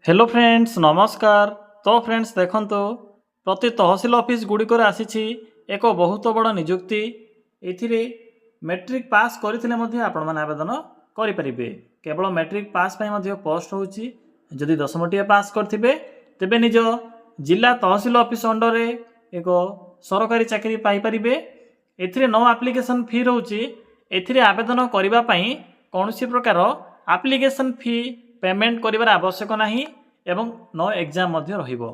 Hello friends नमस्कार। तो friends देखंतो प्रति तहसील ऑफिस गुड़िकर आसी एक बहुत बड़ निजुक्ति एथिरे मैट्रिक पास करथिले मध्ये आपण माने आवेदन करि परिबे। केवल मैट्रिक पास पई मध्ये पोस्ट होउची। जदि 10मटिया पास करथिबे तेबे निज जिला तहसील ऑफिस अंडर रे एक सरकारी चाकरी पाई परिबे। एथिरे नो एप्लिकेशन फी रहउची। एथिरे आवेदन करिबा पई कोनोसी प्रकार एप्लिकेशन फी पेमेंट करिवार आवश्यक नाही एवं नो एग्जाम मध्ये रहिबो।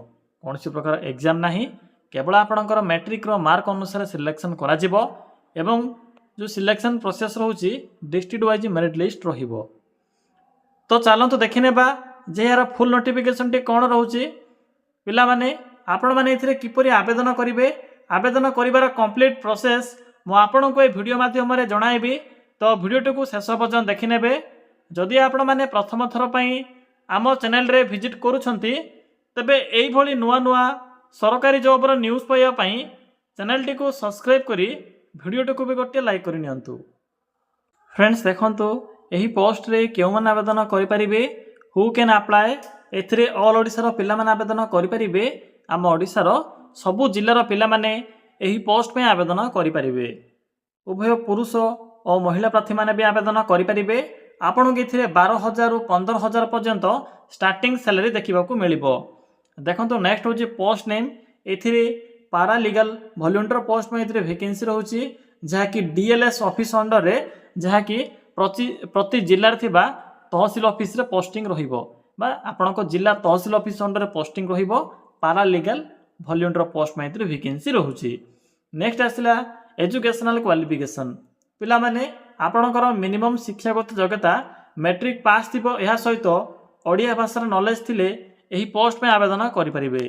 कोनोसी प्रकार एग्जाम नाही, केवल आपणकर मैट्रिक रो मार्क अनुसार सिलेक्शन करा जिवो एवं जो सिलेक्शन प्रोसेस रहउची डिस्ट्रिक्ट वाइज मेरिट लिस्ट रहिबो। तो चलंतु देखिनेबा जे यार फुल नोटिफिकेशन टी कोन रहउची। पिला माने आपण माने एथिरे किपरि आवेदन करिवे, आवेदन करिवार कंप्लीट प्रोसेस मो आपनको ए वीडियो माध्यम रे जणाइबी। तो वीडियो को शेष पर्यंत देखिनेबे। जदि आपण माने प्रथम थर पई आम चैनल रे विजिट करूछंती तबे एई भली नुआ नुआ सरकारी जॉब रो न्यूज़ पाइबा पई चैनल टी को सब्सक्राइब करी वीडियो को भी गोटे लाइक करि नियंतु। फ्रेंड्स देखंतु एही पोस्ट रे केउ मन आवेदन करि परिबे, हु कैन अप्लाई। एथिरे ऑल ओडिसा रो पिला मन आवेदन करि परिबे। आम ओडिसा रो सबु जिल्ला रो पिला माने एही पोस्ट पे आवेदन करि परिबे। उभय पुरुष और महिला प्रार्थी माने भी आवेदन करि परिबे। आपन के एथिरे 12,000 रु 15,000 पर्यंत स्टार्टिंग सैलरी देखिबा को मिलिबो। देखंतु नेक्स्ट होची पोस्ट नेम। एथिरे पारा लीगल वॉलंटियर पोस्ट में एथिरे वैकेंसी रहउची, जहा कि डीएलएस ऑफिस अंडर रे, जहा कि प्रति जिल्ला रे थिबा तहसील ऑफिस रे पोस्टिंग रहिबो बा आपन को जिला तहसील ऑफिस अंडर रे पोस्टिंग रहिबो। पारा लीगल वॉलंटियर पोस्ट में एथिरे वैकेंसी रहउची। नेक्स्ट आसला एजुकेशनल क्वालिफिकेशन। पिला माने आपणकर मिनिमम शिक्षागत योग्यता मैट्रिक पास थिबो। एहा सहित ओडिया भाषा नॉलेज थिले एही पोस्ट में आवेदन करि परिबे।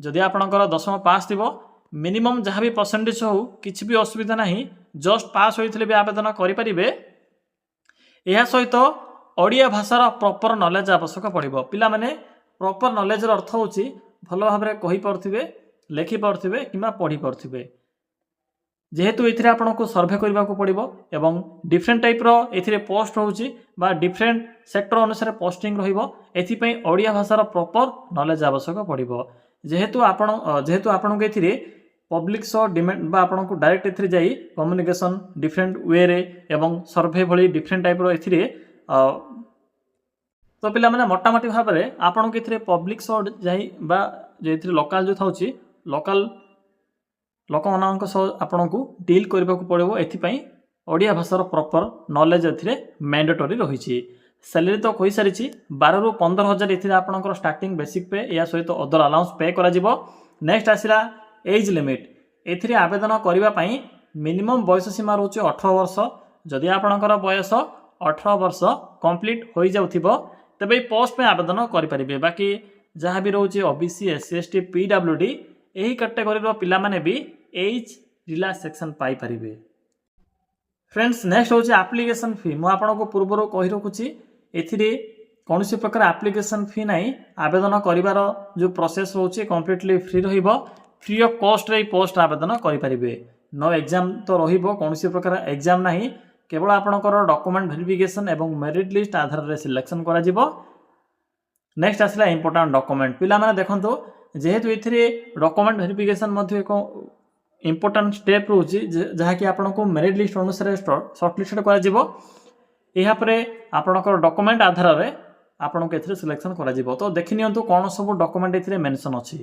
जदि आपणकर 10वीं पास थिबो, मिनिमम जहाँ भी परसेंटेज हो किछि भी असुविधा नाही, जस्ट पास होइथिले भी आवेदन करि परिबे। एहा सहित ओडिया भाषार प्रॉपर नॉलेज आवश्यक पड़िबो। पिला माने प्रॉपर नॉलेज रो अर्थ होची भलो भाबरे कहि परथिबे, लेखि परथिबे किबा पढि परथिबे। जेहेतु एथिरे आपनको सर्वे करबा को पड़िबो एवं डिफरेंट टाइप रो एथिरे पोस्ट होउची बा डिफरेंट सेक्टर अनुसार पोस्टिंग रहिबो। एथि पई ओडिया भाषार प्रॉपर नॉलेज आवश्यक पड़िबो। जेहेतु आपनको एथिरे पब्लिक सो डिमांड बा आपनको डायरेक्ट एथिरे जाई कम्युनिकेशन डिफरेंट वे रे एवं सर्वे भली डिफरेंट टाइप रो एथिरे तो पिला माने मोटामोटी भाबरे आपनको एथिरे पब्लिक सो जाई बा जे एथिरे लोकल जो थाउची लोकल लोक मानक आपन को डील करबा को पड़ो। एथिपाई ओडिया भाषार प्रॉपर नॉलेज एथिरे मैंडेटरी रही। सैलरी तो कहि सारी 12 रु 15,000 एथिरे आपनकर स्टार्टिंग बेसिक पे या सहित अदर अलाउंस पे करा जिवो। नेक्स्ट आसिला एज लिमिट। एथिरे आवेदन करिबा पई मिनिमम बयस सीमा रहउची 18 वर्ष। जदि आपनकर बयस 18 वर्ष कंप्लीट होई जाउथिबो तबे पोस्ट पे आवेदन करि परिबे। बाकी जहाँ भी रहउची ओबीसी एससी एसटी पीडब्ल्यूडी एही कैटेगरी रो पिला माने भी एज रिलैक्सेशन पाई परिबे। फ्रेंड्स नेक्स्ट होची एप्लिकेशन फी। मु आपनको पूर्वरो कहि रखुची एथिरे कोनोसी प्रकार एप्लिकेशन फी नाही। आवेदन करिवार जो प्रोसेस होची कंप्लीटली फ्री रहिबो। फ्री ऑफ कॉस्ट रे पोस्ट आवेदन करि परिबे। नो एग्जाम तो रहिबो, कोनोसी प्रकार एग्जाम नाही। केवल आपनकर डॉक्यूमेंट वेरिफिकेशन एवं मेरिट लिस्ट आधार रे सिलेक्शन करा जिवो। नेक्स्ट आसला इंपोर्टेंट डॉक्यूमेंट। पिला माने देखंतो जेहेतु एथिरे डॉक्यूमेंट वेरिफिकेशन मध्ये एक इंपोर्टेंट स्टेप रोची, जहा कि आपनको मेरिट लिस्ट अनुसार शॉर्टलिस्टेड करा जिवो। एहा परे आपनकर डॉक्यूमेंट आधार रे आपनको एथिरे सिलेक्शन करा जिवो। तो देखि नियंतु कोन सब डॉक्यूमेंट एथिरे मेंशन अछि।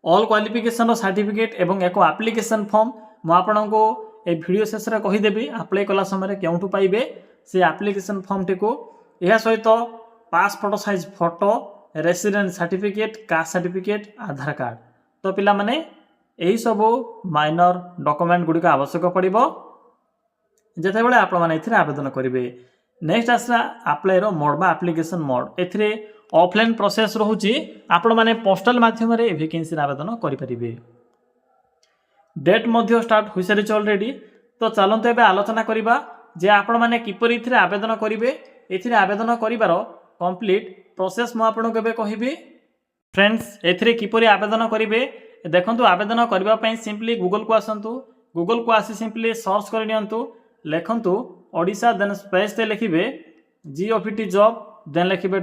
ऑल क्वालिफिकेशन रो सर्टिफिकेट एवं एक एप्लिकेशन फॉर्म मु आपनको ए वीडियो शेष रे कहि देबी। अप्लाई कला समय रे केउठु पाइबे से एप्लिकेशन फॉर्म टिको। एहा सहित passport size photo, resident certificate, caste certificate, Aadhaar card. तो पिला माने एही सब माइनर डॉक्यूमेंट गुडी का आवश्यक पड़िबो जेते बेले आपण माने एथिरे आवेदन करिवे। नेक्स्ट आसला अप्लाई रो मोड बा एप्लिकेशन मोड। एथिरे ऑफलाइन प्रोसेस रहउची। आपण माने पोस्टल माध्यम रे वैकेंसी आवेदन करि परिबे। डेट मध्ये स्टार्ट होई सारिछ ऑलरेडी। तो चलंत एबे आलोचना करिबा जे आपण माने किपरि एथिरे आवेदन करिवे। एथिरे आवेदन करिवारो कंप्लीट प्रोसेस मु आपन केबे कहिबी। फ्रेंड्स एथिरे किपरि आवेदन करिवे देखंतु। आवेदन करिबा पई सिंपली गूगल को आसंतु। गूगल को आसी सिंपली सर्च कर नियंतु, लेखंतु ओडिशा देन स्पेस ते लिखिबे GOVT जॉब देन लिखिबे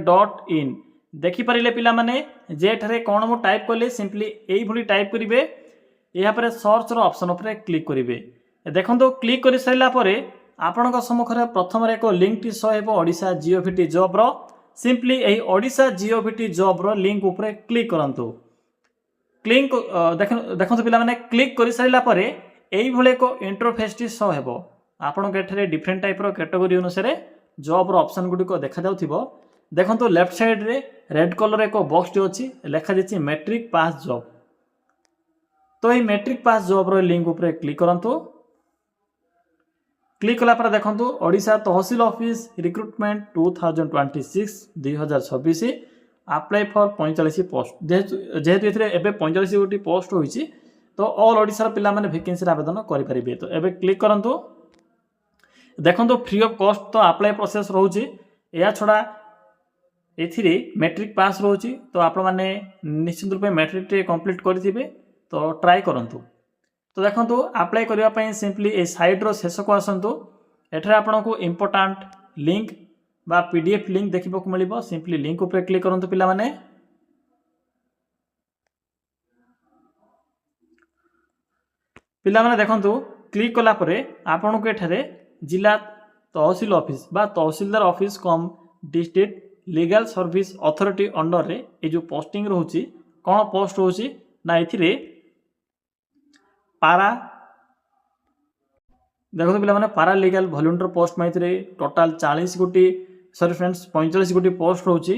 .in। देखिपारे पिलाने जे एठारे कौन मु टाइप कली सिंपली यही टाइप करेंगे यापर सर्च ऑप्शन उपर क्लिक करेंगे। देखो क्लिक कर सारापर आपण सम्मुखें प्रथम एक लिंक टी शो ओडिशा जीओवीटी जॉब रो सिंपली यही ओडिशा जीओवीटी जॉब रो लिंक उपर क्लिक करंतु। क्लिक देखो पिलाने क्लिक कर सारापर यही एक इंटरफेस टी शो हेबो। आपण के डिफरेंट टाइप कैटेगरी अनुसार जॉब रो ऑप्शन गुड़िक देखा जाउथिबो। देखो लेफ्ट साइड रे रेड कलर एक बॉक्स टी अच्छी लिखा जाइए मैट्रिक पास जॉब। तो ये मैट्रिक पास जॉब रो लिंक उपर क्लिक करंतु। क्लिक कलापर देखो Odisha tehsil office recruitment 2026 2026 apply for 45 post जेहेतु ये 45 गोटी पोस्ट होती तो ऑल ओडिशा पिला माने वैकेंसी आवेदन करेंगे। तो एबे क्लिक करंतु। देखो फ्री ऑफ कॉस्ट तो अप्लाई प्रोसेस रोचे या छड़ा एथिरे मैट्रिक पास रोची तो आपण माने निश्चित रूप मैट्रिक टे कंप्लीट करेंगे तो ट्राई करंतु। तो देखो अप्लाई करने सिंपली ए साइट रो शेष को आसतु। एठारे आपको इम्पोर्टाट लिंक बा पीडीएफ लिंक देखा मिल सिंपली लिंक उपर क्लिक करंतु पिला माने। पिला माने देखंतु क्लिक कला परे आपन को एठारे जिला तहसील ऑफिस बा tehsildar office cum district legal service authority under रे ये जो पोस्टिंग रोची कौन पोस्ट रोची ना एथिरे पारा देखो पिला माने पारा लीगल वॉलंटियर पोस्ट में टोटाल 40 गोटी सॉरी फ्रेंड्स 45 गोटी पोस्ट रोची।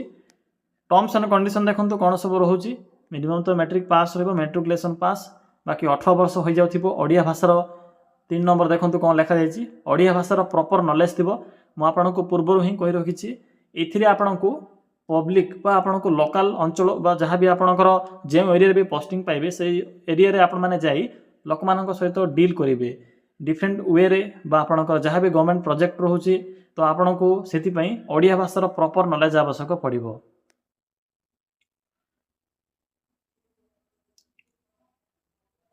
टर्म्स एंड कंडीशन देखो कौन सब रोची मिनिमम तो मैट्रिक पास रहिबो मैट्रिकुलेशन पास बाकी 18 वर्ष हो जाउथिबो। ओडिया भाषार 3 नंबर देखो कौन लिखा जाइए ओडिया भाषार प्रॉपर नॉलेज थिबो। मु आपनको पूर्व ही कहि रखिछि एथिरे आपनको पब्लिक बा आपनको लोकल अंचल बा जहाँ भी आपणकर जो एरिया भी पोस्टिंग पाइबे से एरिया रे आपण माने जाई लोक मानक सहित डील करेंगे डिफरेंट वे रे बा आपणकर जहाँ भी गवर्नमेंट प्रोजेक्ट रोचे तो आपनको सेति पई ओडिया भाषार प्रॉपर नॉलेज आवश्यक पड़िबो।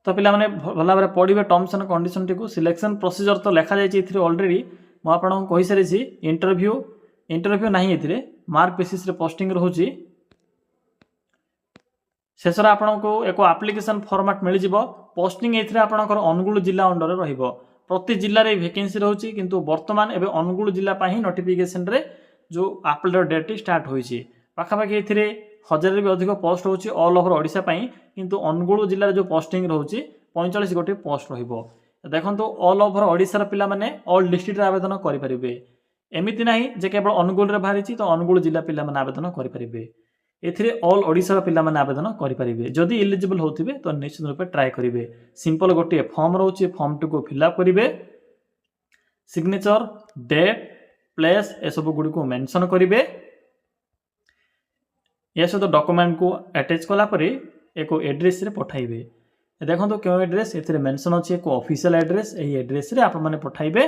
तो पिला माने भला भाबरे पढ़िबे टर्म्स एंड कंडीशन टी को सिलेक्शन प्रोसीजर तो लिखा जाइए ऑलरेडी मु आपनको कहि सारिछि। इंटरव्यू नहीं एथिरे मार्क बेसिस रे पोस्टिंग रोची। शेषर आपको एक एप्लिकेशन फॉर्मेट मिल जाव पोस्टिंग एथिरे आपनकर अनुगुल जिला अंडर रहिबो। प्रति जिले में वैकेंसी रोची किंतु वर्तमान एबे अनुगुल जिला ही नोटिफिकेशन रे जो अपलोड डेट स्टार्ट होइछि पाखापाखि एथिरे 1000 भी अधिक पोस्ट रोची ऑल ओवर ओडिशा पई किंतु अनुगुल जिले में जो पोस्टिंग रोची 45 गोटी पोस्ट रहिबो। देखंतु ऑल ओवर ओडिशा पिला माने ऑल डिस्ट्रिक्ट रे आवेदन करि परिबे। एमिति नहीं जे केवल अनुगुल रे बाहरी तो अनुगुल जिला पिला माने आवेदन करि परिबे। एथिरे ऑल ओडिशा पिला माने आवेदन करि परिबे। जदि एलिजिबल होथिबे तो निश्चित रूप ट्राई करिवे। सिंपल गोटे फॉर्म रोचे फॉर्म टू को फिल अप करिवे सिग्नेचर डेट प्लेस ए सब गुडी को मेंशन करिवे। या सहित डॉक्यूमेंट को अटैच कला परे एक एड्रेस रे पठाइबे। देखो क्यों एड्रेस एथिरे मेंशन अछि एक ऑफिशियल एड्रेस एही एड्रेस रे आपण माने पठाइबे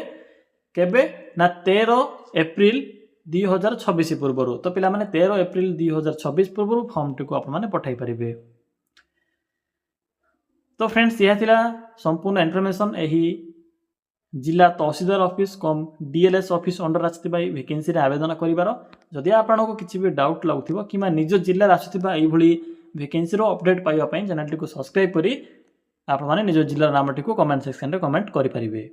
केबे ना 13 एप्रिल 2026 पूर्व। तो पिला माने 13 एप्रिल 2026 पूर्व फॉर्म टी को आप माने पठाई परिबे। तो फ्रेंड्स यह थिला संपूर्ण इन्फॉर्मेशन एही जिला तहसीलदार ऑफिस कम डीएलएस ऑफिस अंडर आछिबा वैकेंसी रे आवेदन करिवार। जदि आपनको किछि भी डाउट लागुथिबो किमा निज जिल्ला आछिबा एही भली वैकेंसी रो अपडेट पाइबा पई चैनल टी को सब्सक्राइब करी आप माने निज जिल्ला नाम टी को कमेंट सेक्शन रे कमेंट करि परिबे।